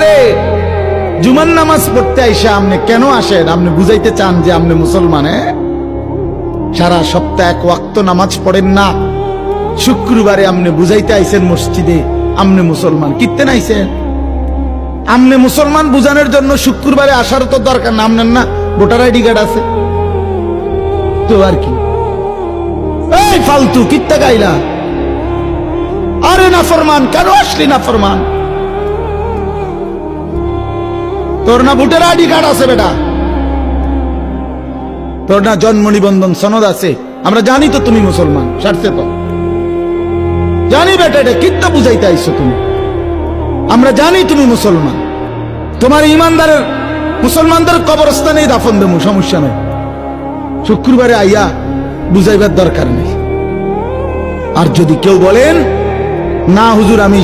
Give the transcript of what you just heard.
শুক্রবারে জুমার নামাজ পড়তে আইসা আপনি কেন আসেন? আপনি বুঝাইতে চান যে আপনি মুসলমান? সারা সপ্তাহ এক ওয়াক্ত নামাজ পড়েন না, শুক্রবারে আপনি বুঝাইতে আইসেন মসজিদে আপনি মুসলমান। কিত্তেন আইসেন? আপনি মুসলমান বুঝানোর জন্য শুক্রবারে আসার তো দরকার না। আপনার না ভোটার আইডি কার্ড আছে তো আর কি? এই ফালতু কিত্তা গাইলা? আরে না ফরমান, কেন আসলি না ফরমান? তোর না ভোটার আইডি কার্ড আছে বেটা, তোর না জন্ম নিবন্ধন সনদ আছে? আমরা জানি তো তুমি মুসলমান, সারছে তো জানি বেটা। এটা কিত্তা বুঝাইতে আইছো তুমি? আমরা জানি তুমি মুসলমান। তোমার ইমানদারের মুসলমানদের কবরস্থানেই দাফন দেবো, সমস্যা নেই। শুক্রবারে আইয়া বুঝাইবার দরকার নেই। আর যদি কেউ বলেন না হুজুর আমি